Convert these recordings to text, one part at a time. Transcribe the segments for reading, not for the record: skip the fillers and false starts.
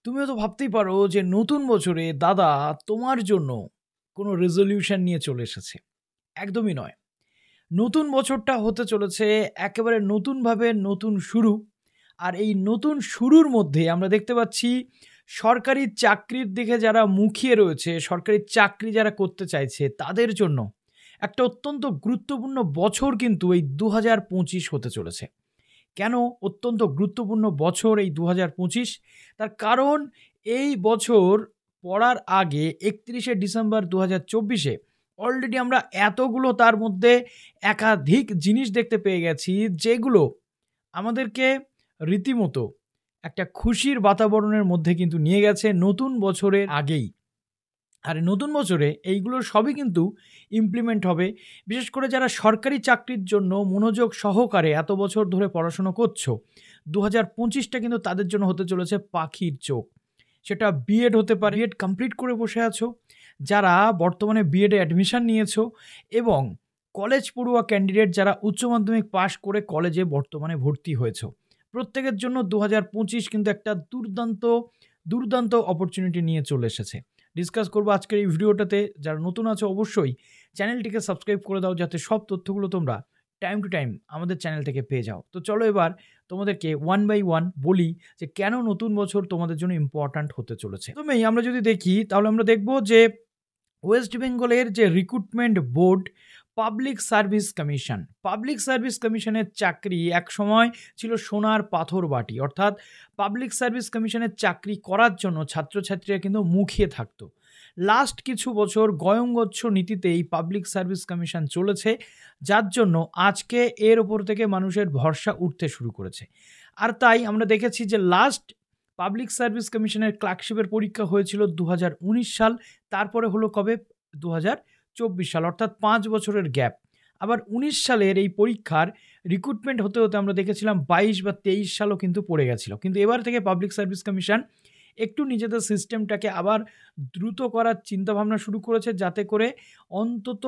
তুমিও তো ভাবতেই পারো যে নতুন বছরে দাদা তোমার জন্য কোনো রেজলিউশন নিয়ে চলে এসেছে। একদমই নয়। নতুন বছরটা হতে চলেছে একেবারে নতুনভাবে নতুন শুরু। আর এই নতুন শুরুর মধ্যে আমরা দেখতে পাচ্ছি সরকারি চাকরির দিকে যারা মুখিয়ে রয়েছে, সরকারি চাকরি যারা করতে চাইছে তাদের জন্য একটা অত্যন্ত গুরুত্বপূর্ণ বছর কিন্তু এই ২০২৫ হতে চলেছে। কেন অত্যন্ত গুরুত্বপূর্ণ বছর এই ২০২৫? তার কারণ এই বছর পড়ার আগে ৩১শে ডিসেম্বর ২০২৪-এ অলরেডি আমরা এতগুলো তার মধ্যে একাধিক জিনিস দেখতে পেয়ে গেছি, যেগুলো আমাদেরকে রীতিমতো একটা খুশির বাতাবরণের মধ্যে কিন্তু নিয়ে গেছে নতুন বছরের আগেই। আর নতুন বছরে এইগুলো সবই কিন্তু ইমপ্লিমেন্ট হবে। বিশেষ করে যারা সরকারি চাকরির জন্য মনোযোগ সহকারে এত বছর ধরে পড়াশোনা করছো, ২০২৫টা কিন্তু তাদের জন্য হতে চলেছে পাখির চোখ। সেটা বিএড হতে পারে, বিএড কমপ্লিট করে বসে আছো, যারা বর্তমানে বিএডে অ্যাডমিশন নিয়েছো, এবং কলেজ পড়ুয়া ক্যান্ডিডেট যারা উচ্চ মাধ্যমিক পাশ করে কলেজে বর্তমানে ভর্তি হয়েছো। প্রত্যেকের জন্য ২০২৫ কিন্তু একটা দুর্দান্ত অপরচুনিটি নিয়ে চলে এসেছে। ডিসকাস করবো আজকের এই ভিডিওটাতে। যারা নতুন আছো অবশ্যই চ্যানেলটিকে সাবস্ক্রাইব করে দাও, যাতে সব তথ্যগুলো তোমরা টাইম টু টাইম আমাদের চ্যানেল থেকে পেয়ে যাও। তো চলো এবার তোমাদেরকে ওয়ান বাই ওয়ান বলি যে কেন নতুন বছর তোমাদের জন্য ইম্পর্ট্যান্ট হতে চলেছে। প্রথমেই আমরা যদি দেখি তাহলে আমরা দেখব যে ওয়েস্ট বেঙ্গলের যে রিক্রুটমেন্ট বোর্ড, পাবলিক সার্ভিস কমিশনের চাকরি একসময় ছিল সোনার পাথর বাটি। অর্থাৎ পাবলিক সার্ভিস কমিশনের চাকরি করার জন্য ছাত্রছাত্রীরা কিন্তু মুখিয়ে থাকতো। লাস্ট কিছু বছর গয়ঙ্গচ্ছ নীতিতে এই পাবলিক সার্ভিস কমিশন চলেছে, যার জন্য আজকে এর ওপর থেকে মানুষের ভরসা উঠতে শুরু করেছে। আর তাই আমরা দেখেছি যে লাস্ট পাবলিক সার্ভিস কমিশনের ক্লার্কশিপের পরীক্ষা হয়েছিল ২০১৯ সাল, তারপরে হলো কবে ২০২৪ সাল, অর্থাৎ ৫ বছরের গ্যাপ। আবার ১৯ সালের এই পরীক্ষার রিক্রুটমেন্ট হতে হতে আমরা দেখেছিলাম ২২ বা ২৩ সালও কিন্তু পড়ে গেছিল। কিন্তু এবার থেকে পাবলিক সার্ভিস কমিশন একটু নিজেদের সিস্টেমটাকে আবার দ্রুত করার চিন্তাভাবনা শুরু করেছে, যাতে করে অন্তত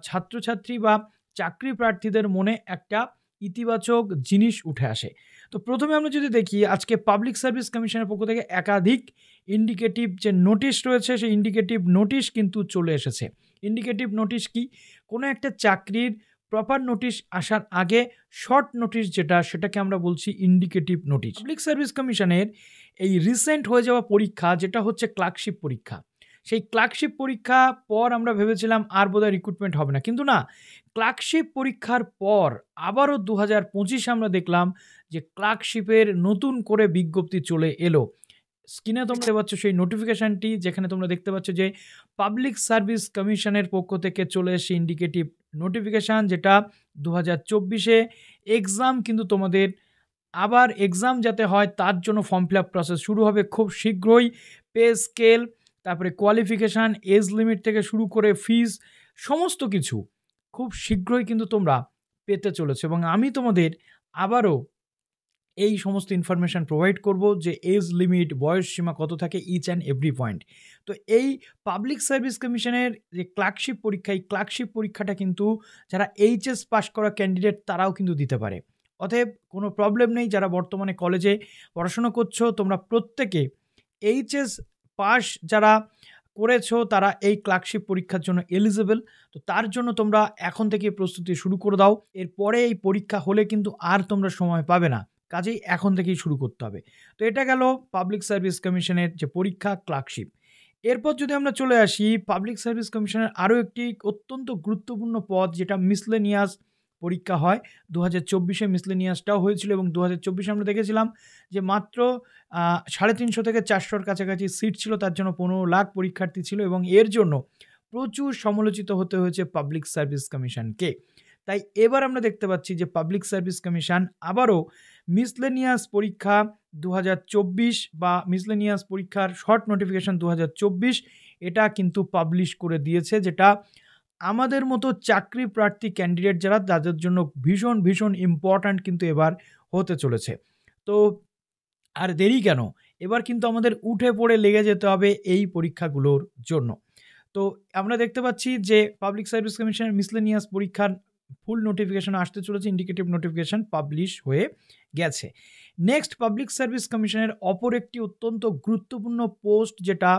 ছাত্রছাত্রী বা চাকরি প্রার্থীদের মনে একটা ইতিবাচক জিনিস উঠে আসে। তো প্রথমে আমরা যদি দেখি, আজকে পাবলিক সার্ভিস কমিশনের পক্ষ থেকে একাধিক ইন্ডিকেটিভ যে নোটিশ রয়েছে, সেই ইন্ডিকেটিভ নোটিশ কিন্তু চলে এসেছে। ইন্ডিকেটিভ নোটিশ কি? কোনো একটা চাকরির প্রপার নোটিশ আসার আগে শর্ট নোটিশ সেটাকে আমরা বলছি ইন্ডিকেটিভ নোটিশ। পাবলিক সার্ভিস কমিশনের এই রিসেন্ট হয়ে যাওয়া পরীক্ষা, যেটা হচ্ছে ক্লার্কশিপ পরীক্ষা, সেই ক্লার্কশিপ পরীক্ষা পর আমরা ভেবেছিলাম আর বোধহয় রিক্রুটমেন্ট হবে না, কিন্তু না, ক্লার্কশিপ পরীক্ষার পর আবারও ২০২৫ আমরা দেখলাম যে ক্লার্কশিপের নতুন করে বিজ্ঞপ্তি চলে এলো। স্ক্রিনে তোমরা দেখতে পাচ্ছ সেই নোটিফিকেশনটি, যেখানে তোমরা দেখতে পাচ্ছ যে পাবলিক সার্ভিস কমিশনের পক্ষ থেকে চলে এসে ইন্ডিকেটিভ নোটিফিকেশান, যেটা ২০২৪-এ এক্সাম কিন্তু তোমাদের আবার এক্সাম যাতে হয় তার জন্য ফর্ম ফিল আপ প্রসেস শুরু হবে খুব শীঘ্রই। পে স্কেল, তারপরে কোয়ালিফিকেশান, এজ লিমিট থেকে শুরু করে ফিজ, সমস্ত কিছু খুব শীঘ্রই কিন্তু তোমরা পেতে চলেছো, এবং আমি তোমাদের আবারও এই সমস্ত ইনফরমেশান প্রোভাইড করব যে এজ লিমিট, বয়স সীমা কত থাকে, ইচ অ্যান্ড এভরি পয়েন্ট। তো এই পাবলিক সার্ভিস কমিশনের যে ক্লার্কশিপ পরীক্ষা, এই ক্লার্কশিপ পরীক্ষাটা কিন্তু যারা এইচএস পাস করা ক্যান্ডিডেট তারাও কিন্তু দিতে পারে। অতএব কোনো প্রবলেম নেই, যারা বর্তমানে কলেজে পড়াশোনা করছো তোমরা প্রত্যেকে এইচএস পাস যারা করেছো তারা এই ক্লার্কশিপ পরীক্ষার জন্য এলিজিবল। তো তার জন্য তোমরা এখন থেকে প্রস্তুতি শুরু করে দাও। এরপরে এই পরীক্ষা হলে কিন্তু আর তোমরা সময় পাবে না, কাজেই এখন থেকেই শুরু করতে হবে। তো এটা গেল পাবলিক সার্ভিস কমিশনের যে পরীক্ষা, ক্লার্কশিপ। এরপর যদি আমরা চলে আসি পাবলিক সার্ভিস কমিশনের আরও একটি অত্যন্ত গুরুত্বপূর্ণ পদ, যেটা মিসলেনিয়াস পরীক্ষা হয়। ২০২৪-এ মিসলেনিয়াসটাও হয়েছিল, এবং ২০২৪-এ আমরা দেখেছিলাম যে মাত্র ৩৫০ থেকে ৪০০-র কাছাকাছি সিট ছিল, তার জন্য ১৫ লাখ পরীক্ষার্থী ছিল, এবং এর জন্য প্রচুর সমালোচিত হতে হয়েছে পাবলিক সার্ভিস কমিশনকে। তাই এবার আমরা দেখতে পাচ্ছি যে পাবলিক সার্ভিস কমিশন আবারও মিসলেনিয়াস পরীক্ষা ২০২৪ বা মিসলেনিয়াস পরীক্ষার শর্ট নোটিফিকেশন ২০২৪ এটা কিন্তু পাবলিশ করে দিয়েছে, যেটা আমাদের মতো চাকরি প্রার্থী ক্যান্ডিডেট যারা তাদের জন্য ভীষণ ইম্পর্ট্যান্ট কিন্তু এবার হতে চলেছে। তো আর দেরি কেন, এবার কিন্তু আমাদের উঠে পড়ে লেগে যেতে হবে এই পরীক্ষাগুলোর জন্য। তো আমরা দেখতে পাচ্ছি যে পাবলিক সার্ভিস কমিশনের মিসলেনিয়াস পরীক্ষার ফুল নোটিফিকেশন আসতে চলেছে, ইন্ডিকেটিভ নোটিফিকেশন পাবলিশ হয়ে গেছে। নেক্সট, পাবলিক সার্ভিস কমিশনের অপর একটি অত্যন্ত গুরুত্বপূর্ণ পোস্ট যেটা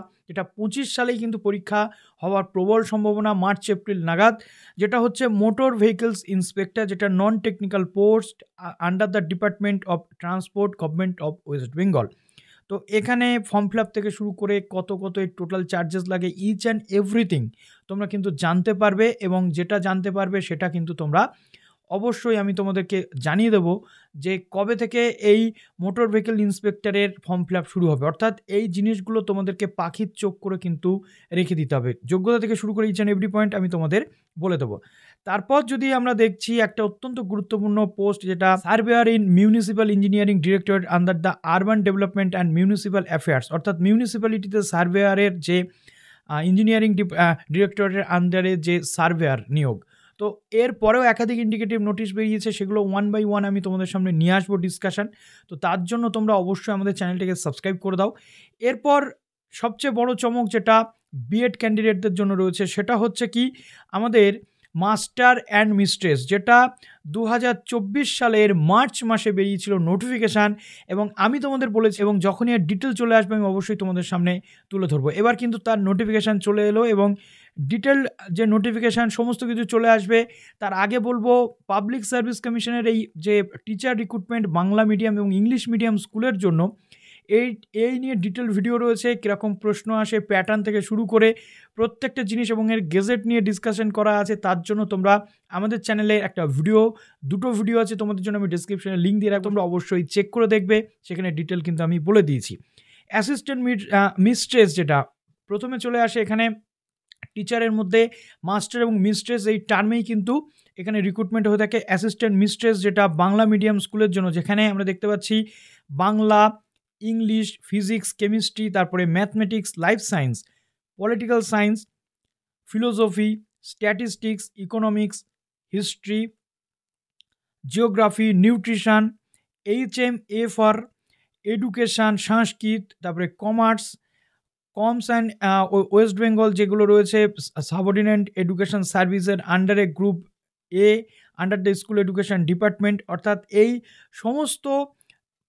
25 সালেই কিন্তু পরীক্ষা হওয়ার প্রবল সম্ভাবনা, মার্চ এপ্রিল নাগাদ, যেটা হচ্ছে মোটর ভেহিকলস ইন্সপেক্টর, যেটা non technical post under the department of transport, government of West Bengal. তো এখানে ফর্ম ফিল আপ থেকে শুরু করে কত এর টোটাল চার্জেস লাগে, ইচ অ্যান্ড এভরিথিং তোমরা কিন্তু জানতে পারবে, এবং যেটা জানতে পারবে সেটা কিন্তু তোমরা অবশ্যই আমি তোমাদেরকে জানিয়ে দেবো যে কবে থেকে এই মোটর ভেহিকল ইন্সপেক্টরের ফর্ম ফিল আপ শুরু হবে। অর্থাৎ এই জিনিসগুলো তোমাদেরকে পাখির চোখ করে কিন্তু রেখে দিতে হবে, যোগ্যতা থেকে শুরু করে ইচ অ্যান্ড এভরি পয়েন্ট আমি তোমাদের বলে দেবো। তারপর যদি আমরা দেখছি একটা অত্যন্ত গুরুত্বপূর্ণ পোস্ট, যেটা surveyor in municipal engineering directorate under the urban development and municipal affairs, অর্থাৎ মিউনিসিপ্যালিটিতে সার্ভেয়ারের যে ইঞ্জিনিয়ারিং ডিরেক্টরেটের আন্ডারে যে সার্ভেয়ার নিয়োগ। তো এর পরেও একাধিক ইন্ডিকেটিভ নোটিশ বেরিয়েছে, সেগুলো ওয়ান বাই ওয়ান আমি তোমাদের সামনে নিয়ে আসবো ডিসকাশন। তো তার জন্য তোমরা অবশ্যই আমাদের চ্যানেলটিকে সাবস্ক্রাইব করে দাও। এরপর সবচেয়ে বড় চমক যেটা বিএড ক্যান্ডিডেটদের জন্য রয়েছে, সেটা হচ্ছে কি আমাদের মাস্টার অ্যান্ড মিস্ট্রেস, যেটা 2024 সালের মার্চ মাসে বেরিয়েছিল নোটিফিকেশান, এবং আমি তোমাদের বলেছি, এবং যখনই এর ডিটেল চলে আসবে আমি অবশ্যই তোমাদের সামনে তুলে ধরবো। এবার কিন্তু তার নোটিফিকেশান চলে এলো, এবং ডিটেল যে নোটিফিকেশান সমস্ত কিছু চলে আসবে। তার আগে বলবো, পাবলিক সার্ভিস কমিশনের এই যে টিচার রিক্রুটমেন্ট বাংলা মিডিয়াম এবং ইংলিশ মিডিয়াম স্কুলের জন্য এই নিয়ে ডিটেল ভিডিও রয়েছে, কীরকম প্রশ্ন আসে, প্যাটার্ন থেকে শুরু করে প্রত্যেকটা জিনিস, এবং এর গেজেট নিয়ে ডিসকাশন করা আছে। তার জন্য তোমরা আমাদের চ্যানেলে একটা দুটো ভিডিও আছে তোমাদের জন্য, আমি ডিসক্রিপশনে লিঙ্ক দিয়ে রাখবো, তোমরা অবশ্যই চেক করে দেখবে, সেখানে ডিটেল কিন্তু আমি বলে দিয়েছি। অ্যাসিস্ট্যান্ট মিস্ট্রেস, যেটা প্রথমে চলে আসে এখানে, টিচারের মধ্যে মাস্টার এবং মিস্ট্রেস এই টার্মেই কিন্তু এখানে রিক্রুটমেন্ট হয়ে থাকে। অ্যাসিস্ট্যান্ট মিস্ট্রেস, যেটা বাংলা মিডিয়াম স্কুলের জন্য, যেখানে আমরা দেখতে পাচ্ছি বাংলা, ইংলিশ, ফিজিক্স, কেমিস্ট্রি, তারপরে mathematics, life science, political science, philosophy, statistics, economics, history, geography, nutrition, HMA for education, Sanskrit, তারপরে কমার্স অ্যান্ড ওয়েস্ট বেঙ্গল যেগুলো রয়েছে সাবঅর্ডিনেট এডুকেশন সার্ভিসের আন্ডারে group A under the school education department, অর্থাৎ এই সমস্ত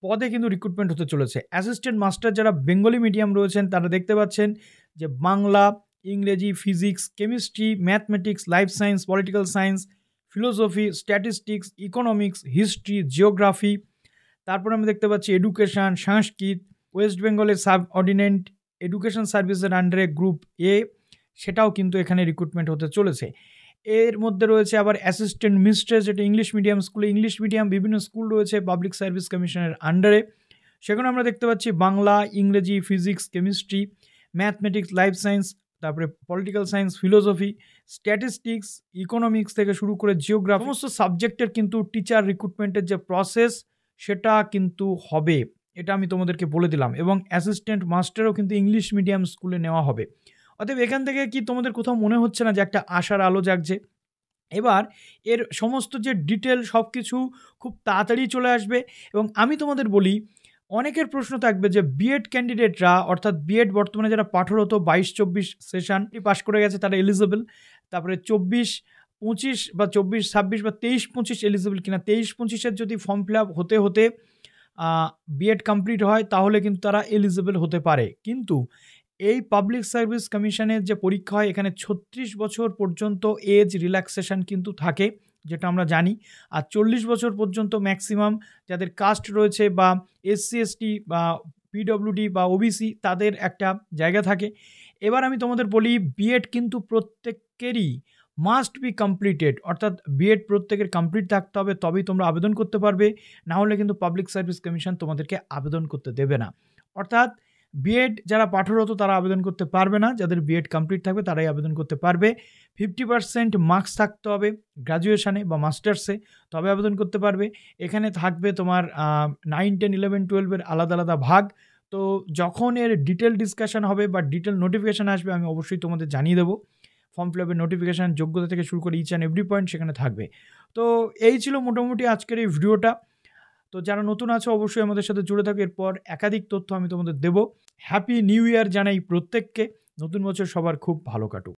পদে কিন্তু রিক্রুটমেন্ট হতে চলেছে। অ্যাসিস্ট্যান্ট মাস্টার যারা বেঙ্গলি মিডিয়াম রয়েছেন তারা দেখতে পাচ্ছেন যে Bangla, Ingreji, physics, chemistry, mathematics, life science, political science, philosophy, statistics, economics, history, geography, তারপরে আমি দেখতে পাচ্ছি এডুকেশান, সংস্কৃত, ওয়েস্ট বেঙ্গলের সাবঅর্ডিনেট এডুকেশন সার্ভিসের আন্ডারে গ্রুপ এ, সেটাও কিন্তু এখানে রিক্রুটমেন্ট হতে চলেছে। এর মধ্যে রয়েছে আবার অ্যাসিস্ট্যান্ট মিস্ট্রেস, যেটা ইংলিশ মিডিয়াম স্কুলে, ইংলিশ মিডিয়াম বিভিন্ন স্কুল রয়েছে পাবলিক সার্ভিস কমিশনের আন্ডারে, সেখানে আমরা দেখতে পাচ্ছি Bangla, Ingreji, physics, chemistry, mathematics, life science, তারপরে political science, philosophy, statistics, economics থেকে শুরু করে জিওগ্রাফি, সমস্ত সাবজেক্টের কিন্তু টিচার রিক্রুটমেন্টের যে প্রসেস সেটা কিন্তু হবে, এটা আমি তোমাদেরকে বলে দিলাম। এবং অ্যাসিস্ট্যান্ট মাস্টারও কিন্তু ইংলিশ মিডিয়াম স্কুলে নেওয়া হবে। অতএব এখান থেকে কি তোমাদের কোথাও মনে হচ্ছে না যে একটা আশার আলো জাগছে? এবার এর সমস্ত যে ডিটেল সব কিছু খুব তাড়াতাড়ি চলে আসবে। এবং আমি তোমাদের বলি, অনেকের প্রশ্ন থাকবে যে বিএড ক্যান্ডিডেটরা, অর্থাৎ বিএড বর্তমানে যারা পাঠরত 22-24 সেশনটি পাস করে গেছে তারা এলিজিবল, তারপরে 24-25 বা 24-26 বা 23-25 এলিজিবল কিনা, 23-25-এর যদি ফর্ম ফিল আপ হতে বিএড কমপ্লিট হয় তাহলে কিন্তু তারা এলিজিবল হতে পারে। কিন্তু এই পাবলিক সার্ভিস কমিশনের যে পরীক্ষা হয় এখানে 36 বছর পর্যন্ত এজ রিল্যাক্সেশন কিন্তু থাকে, যেটা আমরা জানি। আর 40 বছর পর্যন্ত ম্যাক্সিমাম যাদের কাস্ট রয়েছে বা SC ST বা PWD বা OBC তাদের একটা জায়গা থাকে। এবার আমি তোমাদের বলি, বিএড কিন্তু প্রত্যেকেরই মাস্ট বি কমপ্লিটেড, অর্থাৎ বিএড প্রত্যেকের কমপ্লিট থাকতে হবে, তবেই তোমরা আবেদন করতে পারবে, না হলে কিন্তু পাবলিক সার্ভিস কমিশন তোমাদেরকে আবেদন করতে দেবে না। অর্থাৎ বিএড যারা পাঠরত তারা আবেদন করতে পারবে না, যাদের বিএড কমপ্লিট থাকবে তারাই আবেদন করতে পারবে। 50% মার্কস থাকতে হবে গ্র্যাজুয়েশনে বা মাস্টার্সে, তবে আবেদন করতে পারবে। এখানে থাকবে তোমার 9, 10, 11, 12-এর আলাদা আলাদা ভাগ। তো যখন এর ডিটেল ডিসকাশন হবে বা ডিটেল নোটিফিকেশান আসবে আমি অবশ্যই তোমাদের জানিয়ে দেবো। ফর্ম ফিল আপের নোটিফিকেশান, যোগ্যতা থেকে শুরু করে ইচ অ্যান্ড এভরি পয়েন্ট সেখানে থাকবে। তো এই ছিল মোটামুটি আজকের এই ভিডিওটা। তো যারা নতুন আছো অবশ্যই আমাদের সাথে জুড়ে থাকো, এরপর একাধিক তথ্য আমি তোমাদের দেবো। হ্যাপি নিউ ইয়ার জানাই প্রত্যেককে, নতুন বছর সবার খুব ভালো কাটুক।